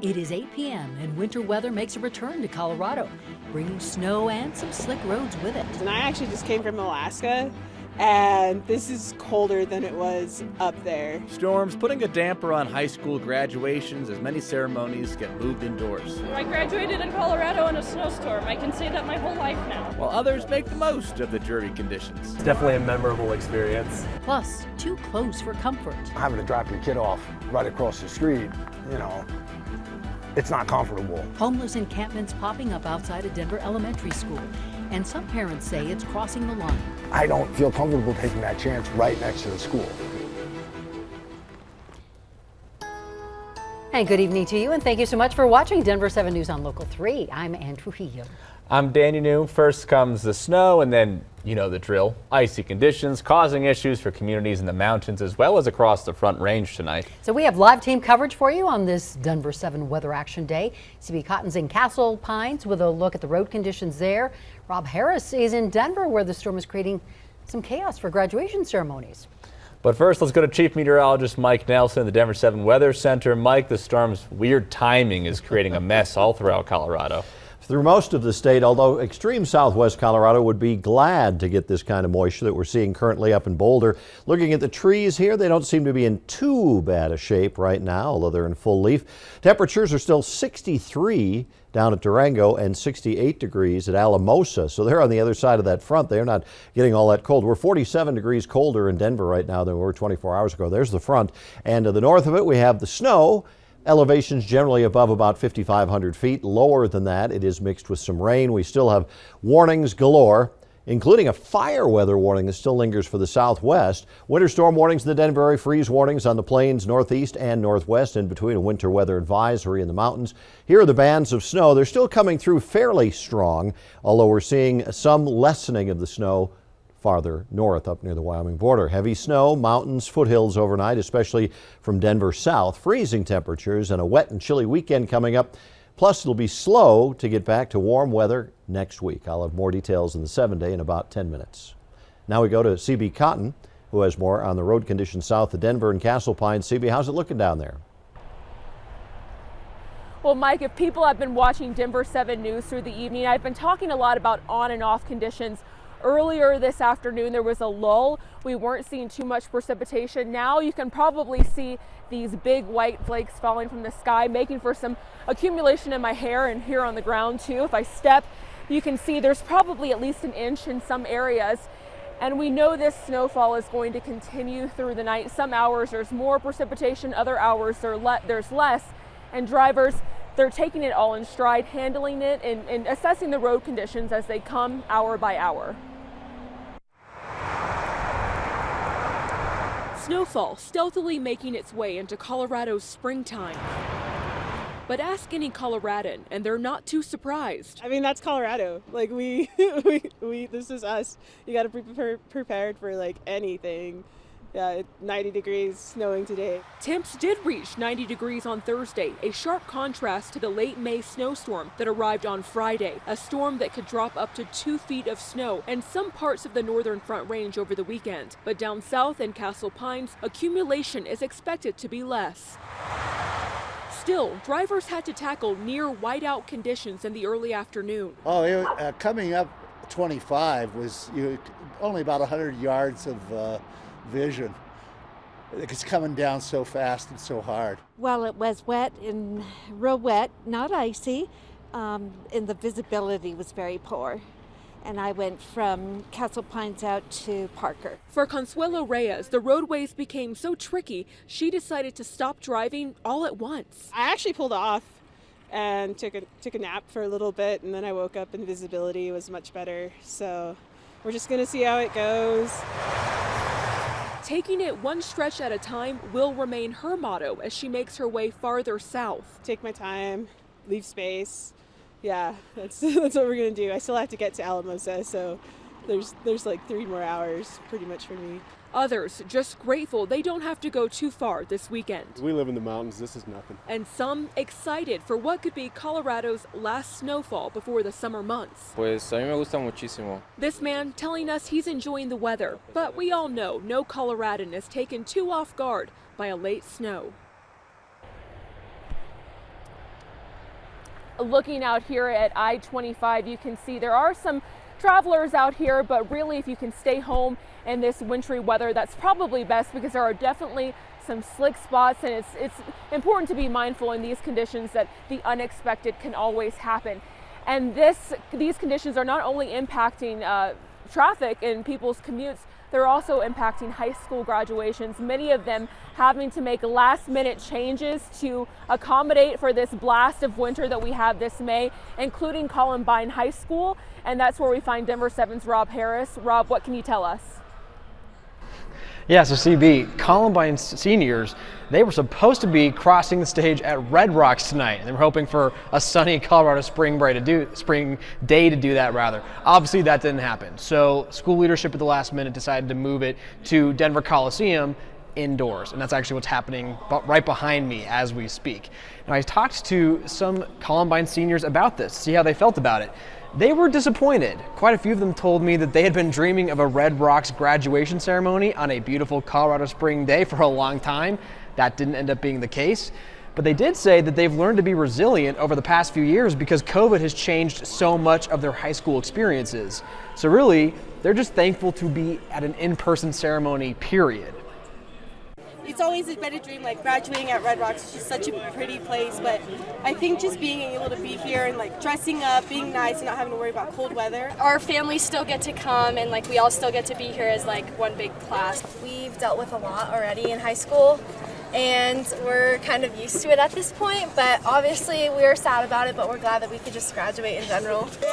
It is 8 p.m. and winter weather makes a return to Colorado, bringing snow and some slick roads with it. And I actually just came from Alaska, and this is colder than it was up there. Storms putting a damper on high school graduations as many ceremonies get moved indoors. I graduated in Colorado in a snowstorm. I can say that my whole life now. While others make the most of the dreary conditions. It's definitely a memorable experience. Plus, too close for comfort. Having to drop your kid off right across the street, it's not comfortable. Homeless encampments popping up outside a Denver elementary school. And some parents say it's crossing the line. I don't feel comfortable taking that chance right next to the school. And good evening to you, and thank you so much for watching Denver 7 News on Local 3. I'm Ann Trujillo. I'm Daniel New. First comes the snow, and then you know the drill. Icy conditions causing issues for communities in the mountains as well as across the Front Range tonight. So we have live team coverage for you on this Denver 7 Weather Action Day. CB Cotton's in Castle Pines with a look at the road conditions there. Rob Harris is in Denver where the storm is creating some chaos for graduation ceremonies. But first, let's go to Chief Meteorologist Mike Nelson at the Denver 7 Weather Center. Mike, the storm's weird timing is creating a mess all throughout Colorado. Through most of the state, although extreme southwest Colorado would be glad to get this kind of moisture that we're seeing currently up in Boulder. Looking at the trees here, they don't seem to be in too bad a shape right now, although they're in full leaf. Temperatures are still 63 down at Durango and 68 degrees at Alamosa. So they're on the other side of that front. They're not getting all that cold. We're 47 degrees colder in Denver right now than we were 24 hours ago. There's the front. And to the north of it, we have the snow. Elevations generally above about 5,500 feet. Lower than that, it is mixed with some rain. We still have warnings galore, including a fire weather warning that still lingers for the southwest. Winter storm warnings in the Denver area, freeze warnings on the plains northeast and northwest, in between a winter weather advisory in the mountains. Here are the bands of snow. They're still coming through fairly strong, although we're seeing some lessening of the snow farther north up near the Wyoming border. Heavy snow, mountains, foothills overnight, especially from Denver south. Freezing temperatures and a wet and chilly weekend coming up. Plus, it'll be slow to get back to warm weather next week. I'll have more details in the 7-day in about 10 minutes. Now we go to CB Cotton, who has more on the road conditions south of Denver and Castle Pines. CB, how's it looking down there? Well, Mike, if people have been watching Denver 7 News through the evening, I've been talking a lot about on and off conditions. Earlier this afternoon, there was a lull. We weren't seeing too much precipitation. Now you can probably see these big white flakes falling from the sky, making for some accumulation in my hair and here on the ground too. If I step, you can see there's probably at least an inch in some areas. And we know this snowfall is going to continue through the night. Some hours there's more precipitation, other hours there's less. And drivers, they're taking it all in stride, handling it and assessing the road conditions as they come hour by hour. Snowfall stealthily making its way into Colorado's springtime. But ask any Coloradan and they're not too surprised. I mean, that's Colorado. Like we this is us. You got to be prepared for like anything. Yeah, 90 degrees, snowing today. Temps did reach 90 degrees on Thursday, a sharp contrast to the late May snowstorm that arrived on Friday, a storm that could drop up to 2 feet of snow and some parts of the northern Front Range over the weekend. But down south in Castle Pines, accumulation is expected to be less. Still, drivers had to tackle near whiteout conditions in the early afternoon. Coming up 25 was only about 100 yards of vision. It's coming down so fast and so hard. Well, it was wet and real wet, not icy, and the visibility was very poor. And I went from Castle Pines out to Parker. For Consuelo Reyes, the roadways became so tricky, she decided to stop driving all at once. I actually pulled off and took a nap for a little bit, and then I woke up and visibility was much better. So we're just gonna see how it goes. Taking it one stretch at a time will remain her motto as she makes her way farther south. Take my time, leave space. Yeah, that's what we're gonna do. I still have to get to Alamosa, so there's like 3 more hours pretty much for me. Others just grateful they don't have to go too far this weekend. We live in the mountains, this is nothing. And some excited for what could be Colorado's last snowfall before the summer months. Pues a mí me gusta muchísimo. This man telling us he's enjoying the weather, but we all know no Coloradan is taken too off guard by a late snow. Looking out here at I-25, you can see there are some travelers out here, but really if you can stay home in this wintry weather, that's probably best because there are definitely some slick spots, and it's important to be mindful in these conditions that the unexpected can always happen. And these conditions are not only impacting traffic and people's commutes, they're also impacting high school graduations, many of them having to make last-minute changes to accommodate for this blast of winter that we have this May, including Columbine High School. And that's where we find Denver 7's Rob Harris. Rob, what can you tell us? Yeah, so CB, Columbine seniors, they were supposed to be crossing the stage at Red Rocks tonight, and they were hoping for a sunny Colorado spring day to do that rather. Obviously that didn't happen. So school leadership at the last minute decided to move it to Denver Coliseum indoors, and that's actually what's happening right behind me as we speak. Now, I talked to some Columbine seniors about this, see how they felt about it. They were disappointed. Quite a few of them told me that they had been dreaming of a Red Rocks graduation ceremony on a beautiful Colorado spring day for a long time. That didn't end up being the case. But they did say that they've learned to be resilient over the past few years because COVID has changed so much of their high school experiences. So really, they're just thankful to be at an in-person ceremony, period. It's always been a dream, like graduating at Red Rocks. It's just such a pretty place, but I think just being able to be here and like dressing up, being nice, and not having to worry about cold weather. Our families still get to come, and like we all still get to be here as like one big class. We've dealt with a lot already in high school, and we're kind of used to it at this point, but obviously we're sad about it, but we're glad that we could just graduate in general. Let's go!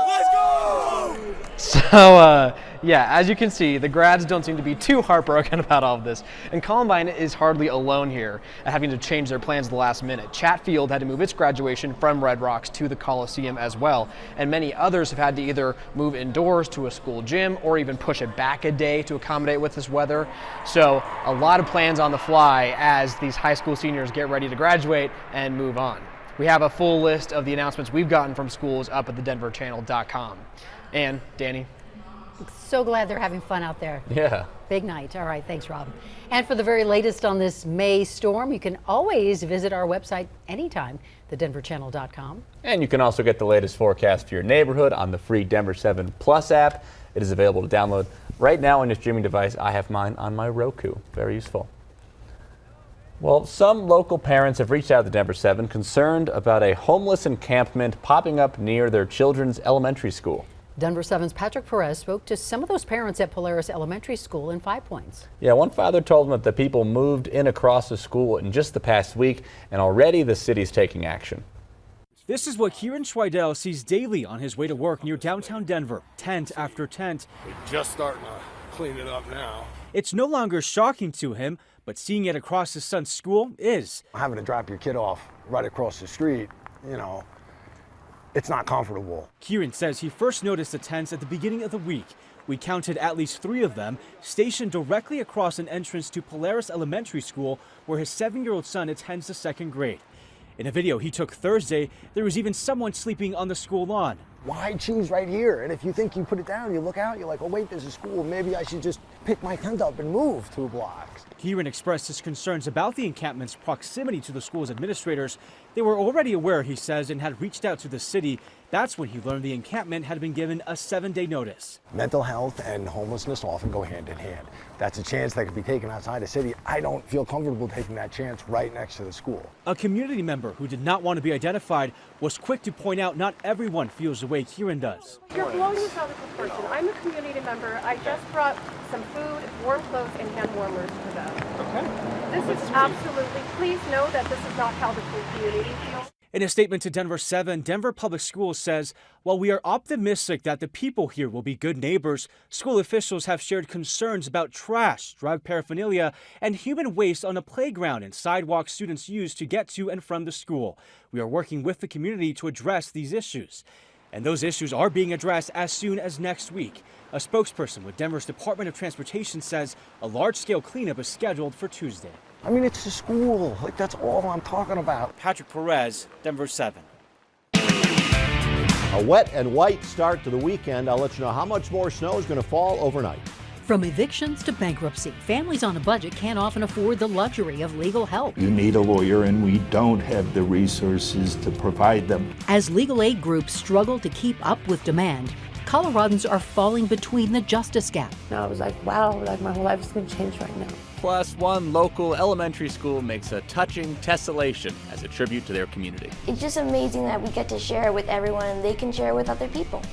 Let's go! So, yeah, as you can see, the grads don't seem to be too heartbroken about all of this. And Columbine is hardly alone here at having to change their plans at the last minute. Chatfield had to move its graduation from Red Rocks to the Coliseum as well. And many others have had to either move indoors to a school gym or even push it back a day to accommodate with this weather. So a lot of plans on the fly as these high school seniors get ready to graduate and move on. We have a full list of the announcements we've gotten from schools up at thedenverchannel.com. And Danny. So glad they're having fun out there. Yeah. Big night. All right, thanks, Rob. And for the very latest on this May storm, you can always visit our website anytime, thedenverchannel.com. And you can also get the latest forecast for your neighborhood on the free Denver 7 Plus app. It is available to download right now on your streaming device. I have mine on my Roku. Very useful. Well, some local parents have reached out to Denver 7 concerned about a homeless encampment popping up near their children's elementary school. Denver 7's Patrick Perez spoke to some of those parents at Polaris Elementary School in 5 Points. Yeah, one father told them that the people moved in across the school in just the past week, and already the city's taking action. This is what Kieran Schweidel sees daily on his way to work near downtown Denver, tent after tent. We're just starting to clean it up now. It's no longer shocking to him, but seeing it across his son's school is. Having to drop your kid off right across the street, you know, it's not comfortable. Kieran says he first noticed the tents at the beginning of the week. We counted at least 3 of them stationed directly across an entrance to Polaris Elementary School, where his 7-year-old son attends the 2nd grade. In a video he took Thursday, there was even someone sleeping on the school lawn. Why choose right here? And if you think you put it down, you look out, you're like, oh wait, there's a school. Maybe I should just pick my tent up and move 2 blocks. Kieran expressed his concerns about the encampment's proximity to the school's administrators. They were already aware, he says, and had reached out to the city. That's when he learned the encampment had been given a 7-day notice. Mental health and homelessness often go hand in hand. That's a chance that could be taken outside the city. I don't feel comfortable taking that chance right next to the school. A community member who did not want to be identified was quick to point out not everyone feels the way Kieran does. You're blowing this out as a person. I'm a community member. I just brought some food, warm clothes, and hand warmers for them. Okay. This is absolutely, please know that this is not how the community feels. In a statement to Denver 7, Denver Public Schools says, while we are optimistic that the people here will be good neighbors, school officials have shared concerns about trash, drug paraphernalia, and human waste on the playground and sidewalks students use to get to and from the school. We are working with the community to address these issues. And those issues are being addressed as soon as next week. A spokesperson with Denver's Department of Transportation says a large-scale cleanup is scheduled for Tuesday. I mean, it's a school. Like, that's all I'm talking about. Patrick Perez, Denver 7. A wet and white start to the weekend. I'll let you know how much more snow is going to fall overnight. From evictions to bankruptcy, families on a budget can't often afford the luxury of legal help. You need a lawyer, and we don't have the resources to provide them. As legal aid groups struggle to keep up with demand, Coloradans are falling between the justice gap. I was like, wow, like my whole life is going to change right now. Plus, one local elementary school makes a touching tessellation as a tribute to their community. It's just amazing that we get to share it with everyone and they can share it with other people.